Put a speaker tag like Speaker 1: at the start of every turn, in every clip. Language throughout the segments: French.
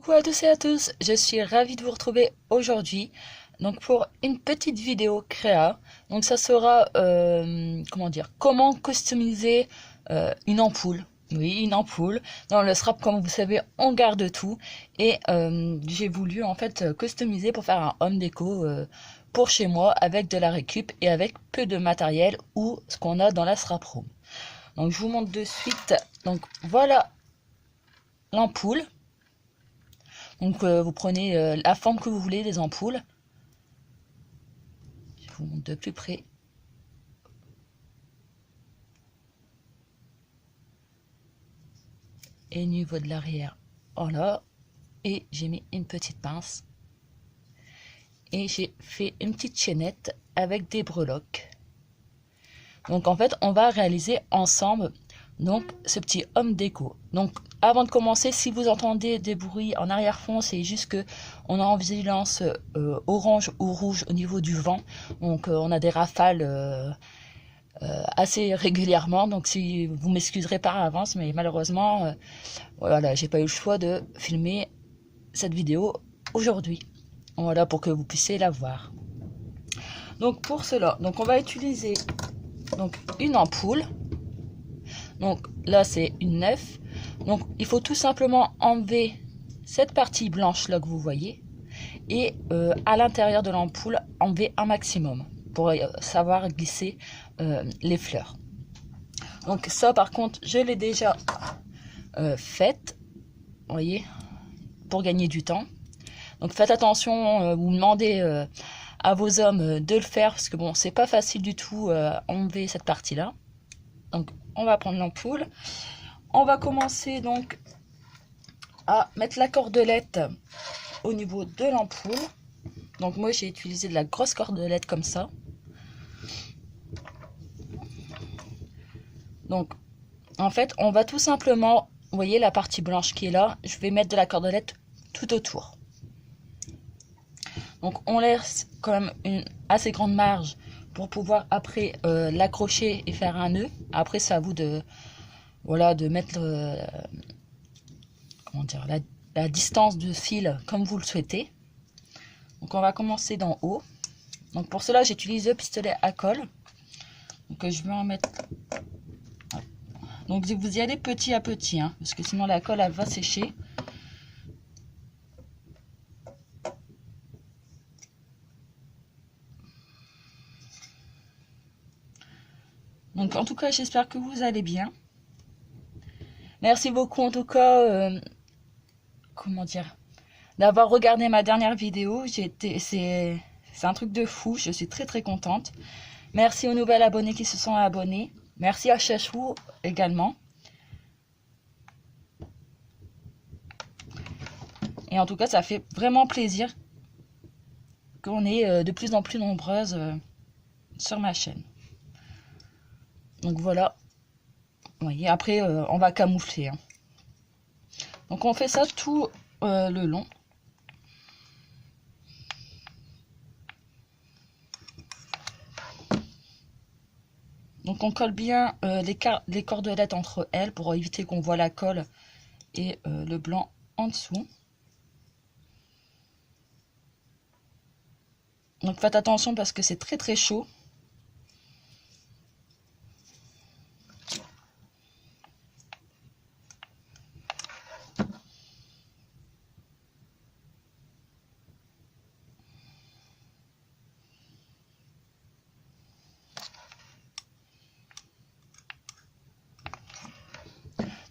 Speaker 1: Coucou à tous et à tous, je suis ravie de vous retrouver aujourd'hui donc pour une petite vidéo créa. Donc ça sera comment customiser une ampoule. Oui, une ampoule. Dans le Scrap, comme vous savez, on garde tout et j'ai voulu en fait customiser pour faire un home déco pour chez moi avec de la récup et avec peu de matériel ou ce qu'on a dans la Scrap Room. Donc je vous montre de suite. Donc voilà l'ampoule. Donc vous prenez la forme que vous voulez des ampoules. Je vous montre de plus près. Et au niveau de l'arrière, voilà. Et j'ai mis une petite pince. Et j'ai fait une petite chaînette avec des breloques. Donc en fait, on va réaliser ensemble donc ce petit home déco. Donc avant de commencer, si vous entendez des bruits en arrière-fond, c'est juste que on est en vigilance orange ou rouge au niveau du vent. Donc on a des rafales assez régulièrement. Donc si vous m'excuserez par avance, mais malheureusement, voilà, j'ai pas eu le choix de filmer cette vidéo aujourd'hui. Voilà, pour que vous puissiez la voir. Donc pour cela, donc on va utiliser donc une ampoule. Donc là c'est une 9. Donc il faut tout simplement enlever cette partie blanche là que vous voyez et à l'intérieur de l'ampoule enlever un maximum pour savoir glisser les fleurs. Donc ça par contre je l'ai déjà faite, vous voyez, pour gagner du temps. Donc faites attention, vous demandez à vos hommes de le faire parce que bon c'est pas facile du tout enlever cette partie là. Donc on va prendre l'ampoule, on va commencer donc à mettre la cordelette au niveau de l'ampoule. Donc moi j'ai utilisé de la grosse cordelette comme ça. Donc en fait on va tout simplement, vous voyez la partie blanche qui est là, je vais mettre de la cordelette tout autour. Donc on laisse quand même une assez grande marge pour pouvoir après l'accrocher et faire un nœud. Après c'est à vous de voilà de mettre la distance de fil comme vous le souhaitez. Donc on va commencer d'en haut. Donc pour cela j'utilise le pistolet à colle. Donc je vais en mettre. Donc vous y allez petit à petit, hein, parce que sinon la colle elle va sécher. Donc en tout cas j'espère que vous allez bien. Merci beaucoup en tout cas d'avoir regardé ma dernière vidéo. C'est un truc de fou, je suis très contente. Merci aux nouvelles abonnés qui se sont abonnés. Merci à Chachou également. Et en tout cas, ça fait vraiment plaisir qu'on est de plus en plus nombreuses sur ma chaîne. Donc voilà. Vous voyez, après, on va camoufler. Hein. Donc on fait ça tout le long. Donc on colle bien les cordelettes entre elles pour éviter qu'on voit la colle et le blanc en dessous. Donc faites attention parce que c'est très chaud.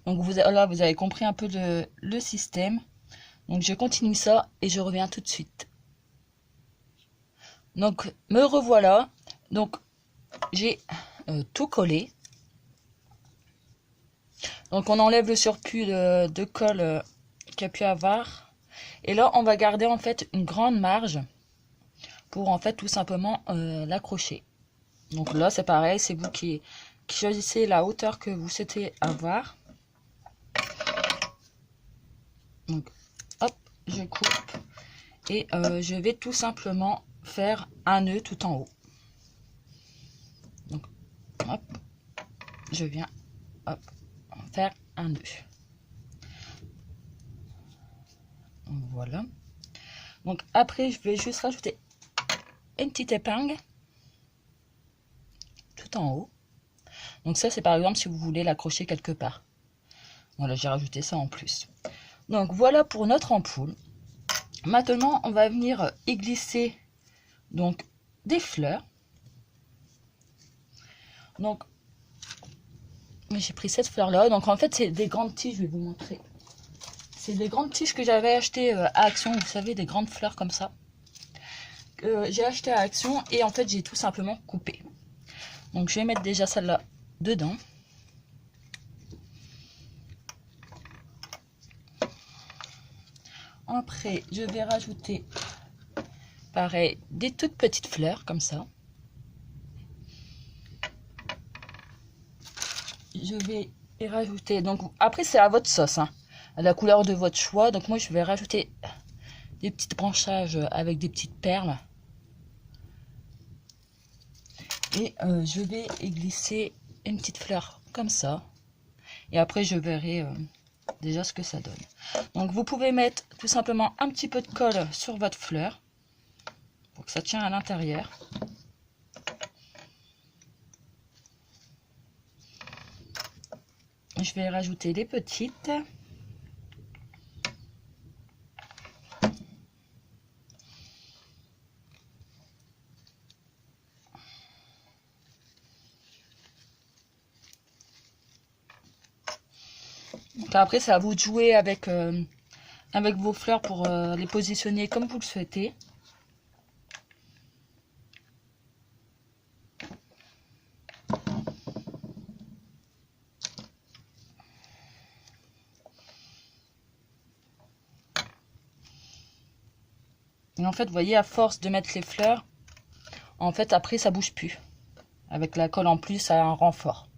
Speaker 1: Donc là, vous avez compris un peu le système. Donc je continue ça et je reviens tout de suite. Donc me revoilà. Donc j'ai tout collé. Donc on enlève le surplus de colle qu'il y a pu avoir. Et là on va garder en fait une grande marge pour en fait tout simplement l'accrocher. Donc là c'est pareil, c'est vous qui choisissez la hauteur que vous souhaitez avoir. Donc hop, je coupe et je vais tout simplement faire un nœud tout en haut. Donc hop, je viens hop faire un nœud. Voilà. Donc après, je vais juste rajouter une petite épingle tout en haut. Donc ça, c'est par exemple si vous voulez l'accrocher quelque part. Voilà, j'ai rajouté ça en plus. Donc voilà pour notre ampoule. Maintenant, on va venir y glisser donc des fleurs. Donc j'ai pris cette fleur là. Donc en fait, c'est des grandes tiges, je vais vous montrer. C'est des grandes tiges que j'avais achetées à Action, vous savez, des grandes fleurs comme ça. J'ai acheté à Action et en fait, j'ai tout simplement coupé. Donc je vais mettre déjà celle-là dedans. Après, je vais rajouter, pareil, des toutes petites fleurs comme ça. Je vais y rajouter, donc après c'est à votre sauce, hein, à la couleur de votre choix. Donc moi je vais rajouter des petites branchages avec des petites perles. Et je vais y glisser une petite fleur comme ça. Et après je verrai déjà ce que ça donne. Donc vous pouvez mettre tout simplement un petit peu de colle sur votre fleur pour que ça tienne à l'intérieur. Je vais rajouter des petites. Donc après, c'est à vous de jouer avec, avec vos fleurs pour les positionner comme vous le souhaitez. Et en fait, vous voyez, à force de mettre les fleurs, en fait, après, ça bouge plus. Avec la colle en plus, ça a un renfort.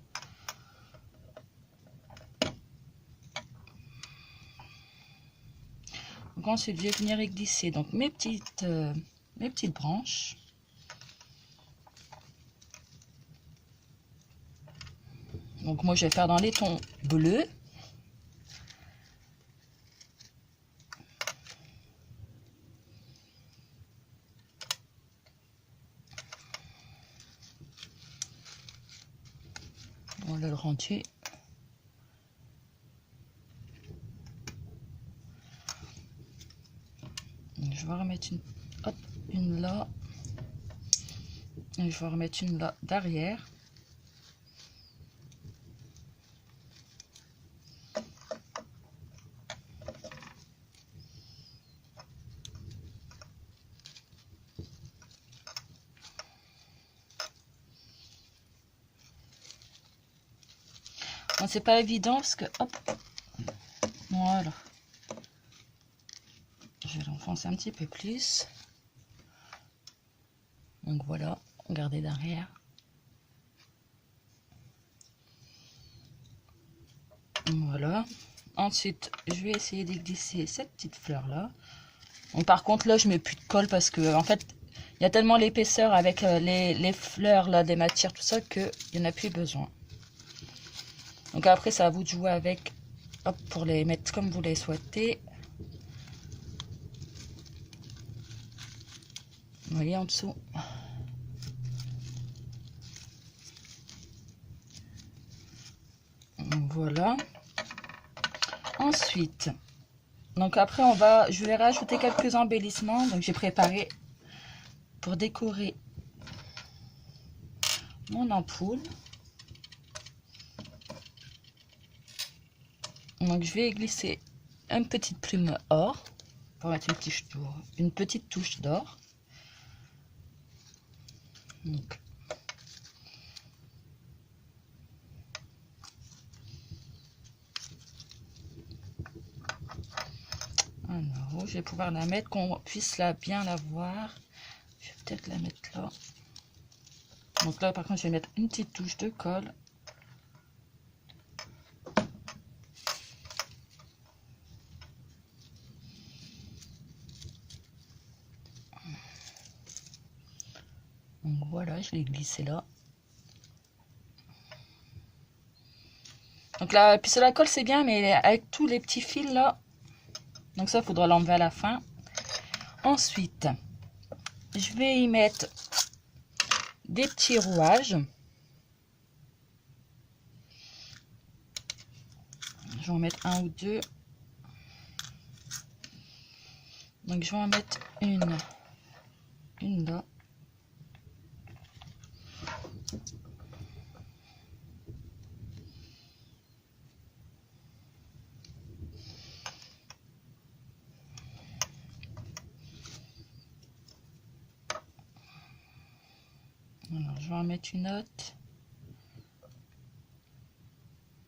Speaker 1: Donc ensuite, je vais venir y glisser donc, mes petites branches. Donc moi, je vais faire dans les tons bleus. Voilà le rendu. Je vais remettre une là. Et je vais remettre une là derrière. Bon, c'est pas évident parce que hop, voilà. Je vais l'enfoncer un petit peu plus. Donc voilà, regardez derrière. Voilà. Ensuite, je vais essayer de glisser cette petite fleur là. Donc par contre là, je mets plus de colle parce que en fait, il y a tellement l'épaisseur avec les fleurs là, des matières, tout ça, qu'il n'y en a plus besoin. Donc après, c'est à vous de jouer avec, hop, pour les mettre comme vous les souhaitez. Vous voyez en dessous. Voilà. Ensuite, donc après je vais rajouter quelques embellissements. Donc j'ai préparé pour décorer mon ampoule. Donc je vais glisser une petite plume or pour mettre une petite touche d'or. Donc alors, je vais pouvoir la mettre, qu'on puisse bien la voir. Je vais peut-être la mettre là. Donc là, par contre, je vais mettre une petite touche de colle. Donc voilà, je l'ai glissé là. Donc la puce à la colle, c'est bien, mais avec tous les petits fils là, Donc ça, il faudra l'enlever à la fin. Ensuite, je vais y mettre des petits rouages. Je vais en mettre un ou deux. Donc je vais en mettre une là. Alors, je vais en mettre une autre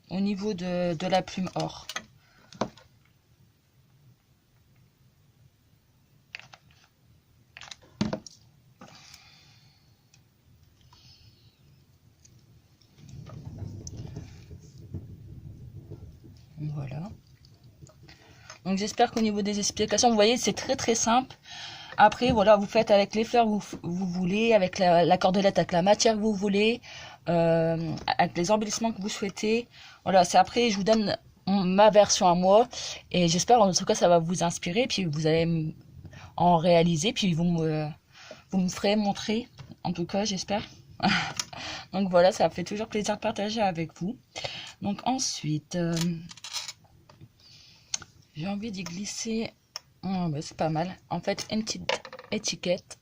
Speaker 1: au niveau de la plume or. Voilà. Donc j'espère qu'au niveau des explications, vous voyez, c'est très simple. Après, voilà, vous faites avec les fleurs vous voulez, avec la cordelette, avec la matière que vous voulez, avec les embellissements que vous souhaitez. Voilà, c'est après, je vous donne ma version à moi. Et j'espère en tout cas ça va vous inspirer. Puis vous allez en réaliser. Puis vous me ferez montrer. En tout cas, j'espère. Donc voilà, ça fait toujours plaisir de partager avec vous. Donc ensuite, j'ai envie d'y glisser... Oh, bah, c'est pas mal. En fait, une petite étiquette.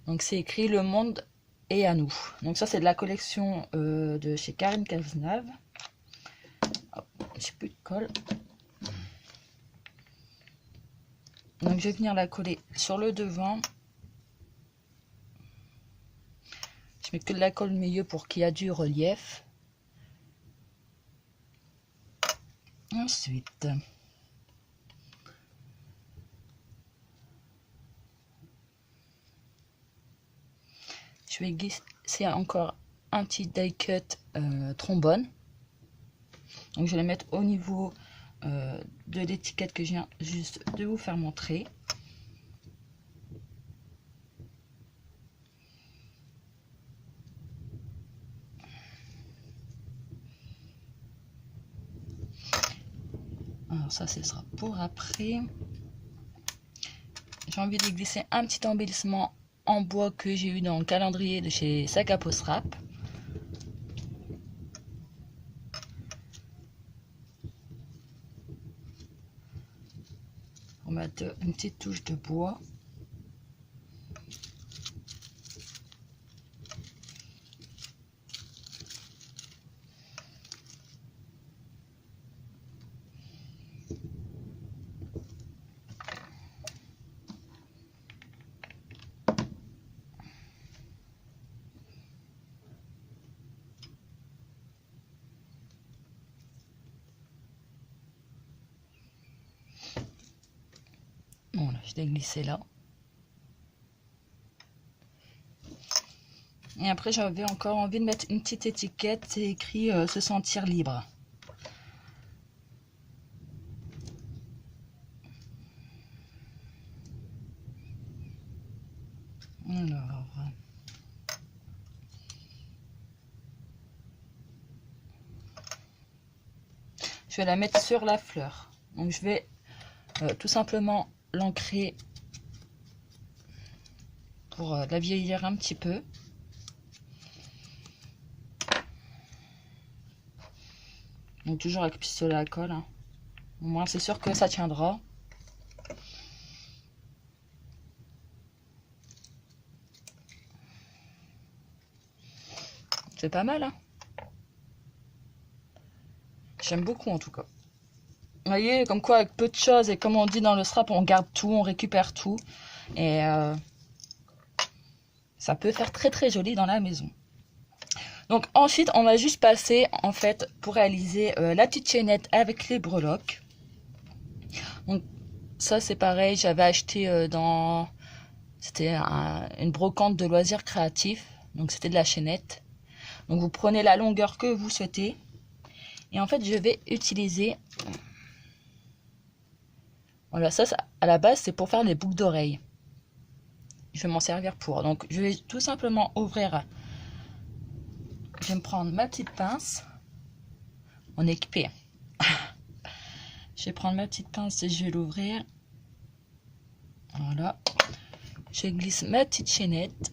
Speaker 1: Donc, c'est écrit Le Monde est à nous. Donc, ça, c'est de la collection de chez Karine Cazenave. J'ai plus de colle. Donc, je vais venir la coller sur le devant. Je mets que de la colle au milieu pour qu'il y ait du relief. Ensuite... je vais glisser encore un petit die cut trombone. Donc je vais le mettre au niveau de l'étiquette que je viens juste de vous faire montrer. Alors ça, ce sera pour après. J'ai envie de glisser un petit embellissement en bois que j'ai eu dans le calendrier de chez Sac à Post Rap. On va mettre une petite touche de bois. Voilà, je l'ai glissé là. Et après, j'avais encore envie de mettre une petite étiquette. C'est écrit se sentir libre. Alors, je vais la mettre sur la fleur. Donc, je vais tout simplement l'ancrer pour la vieillir un petit peu. Donc toujours avec pistolet à colle. Hein. Au moins c'est sûr que ça tiendra. C'est pas mal. Hein. J'aime beaucoup en tout cas. Vous voyez, comme quoi avec peu de choses et comme on dit dans le strap, on garde tout, on récupère tout. Et ça peut faire très joli dans la maison. Donc ensuite, on va juste passer en fait pour réaliser la petite chaînette avec les breloques. Donc ça c'est pareil, j'avais acheté dans... C'était une brocante de loisirs créatifs. Donc c'était de la chaînette. Donc vous prenez la longueur que vous souhaitez. Et en fait je vais utiliser... Voilà, ça à la base c'est pour faire les boucles d'oreilles. Je vais m'en servir pour. Donc je vais tout simplement ouvrir... Je vais me prendre ma petite pince. On est équipé. Je vais prendre ma petite pince et je vais l'ouvrir. Voilà. Je glisse ma petite chaînette.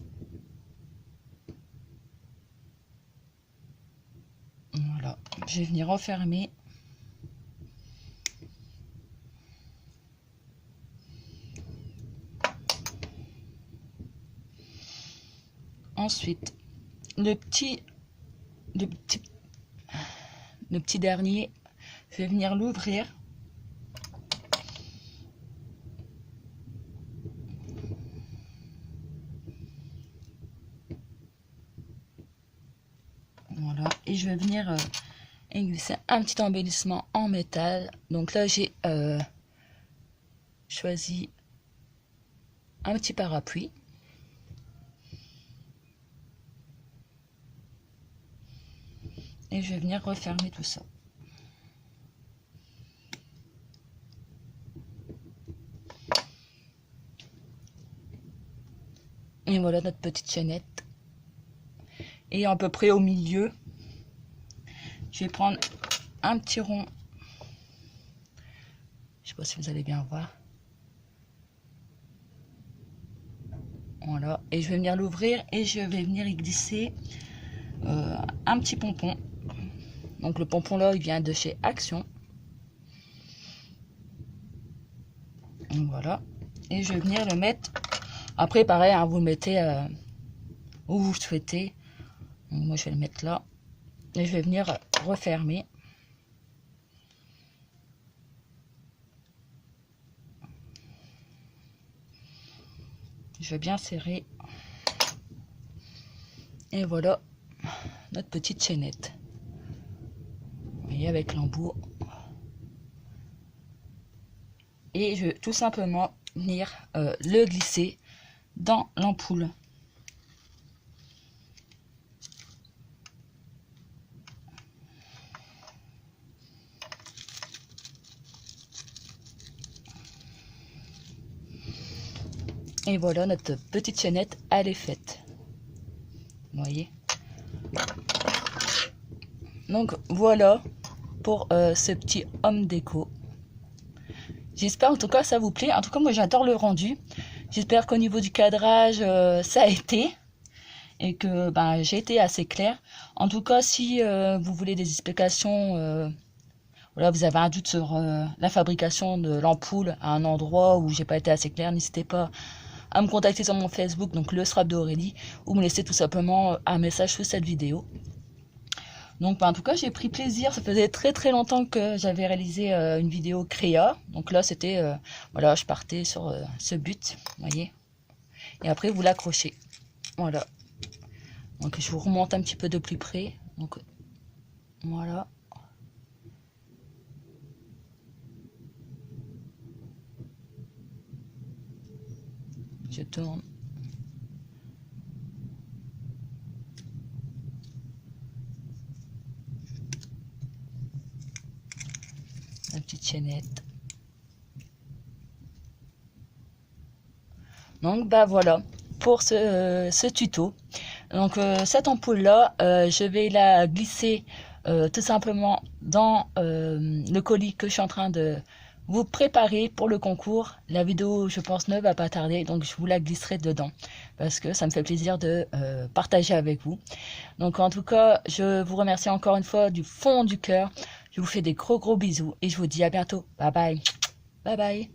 Speaker 1: Voilà. Je vais venir refermer. Ensuite, le petit dernier, je vais venir l'ouvrir. Voilà, et je vais venir glisser un petit embellissement en métal. Donc là, j'ai choisi un petit parapluie. Et je vais venir refermer tout ça. Et voilà notre petite chaînette. Et à peu près au milieu, je vais prendre un petit rond. Je sais pas si vous allez bien voir. Voilà. Et je vais venir l'ouvrir et je vais venir y glisser un petit pompon. Donc le pompon là, il vient de chez Action. Voilà. Et je vais venir le mettre. Après, pareil, hein, vous le mettez où vous souhaitez. Donc, moi, je vais le mettre là. Et je vais venir refermer. Je vais bien serrer. Et voilà notre petite chaînette. Vous voyez, avec l'embout. Et je vais tout simplement venir le glisser dans l'ampoule. Et voilà, notre petite chaînette, elle est faite. Vous voyez. Donc voilà pour ce petit homme déco. J'espère en tout cas ça vous plaît. En tout cas, moi j'adore le rendu. J'espère qu'au niveau du cadrage, ça a été. Et que j'ai été assez claire. En tout cas, si vous voulez des explications, voilà, vous avez un doute sur la fabrication de l'ampoule à un endroit où j'ai pas été assez claire, n'hésitez pas à me contacter sur mon Facebook, donc le Scrap d'Aurélie, ou me laisser tout simplement un message sous cette vidéo. Donc en tout cas, j'ai pris plaisir. Ça faisait très longtemps que j'avais réalisé une vidéo créa. Donc là, c'était voilà, je partais sur ce but, vous voyez. Et après, vous l'accrochez. Voilà. Donc je vous remonte un petit peu de plus près. Donc voilà. Je tourne. La petite chaînette. Donc voilà pour ce tuto. Donc cette ampoule là, je vais la glisser tout simplement dans le colis que je suis en train de vous préparer pour le concours. La vidéo, je pense, ne va pas tarder, donc je vous la glisserai dedans parce que ça me fait plaisir de partager avec vous. Donc en tout cas, je vous remercie encore une fois du fond du cœur. Je vous fais des gros bisous et je vous dis à bientôt. Bye bye. Bye bye.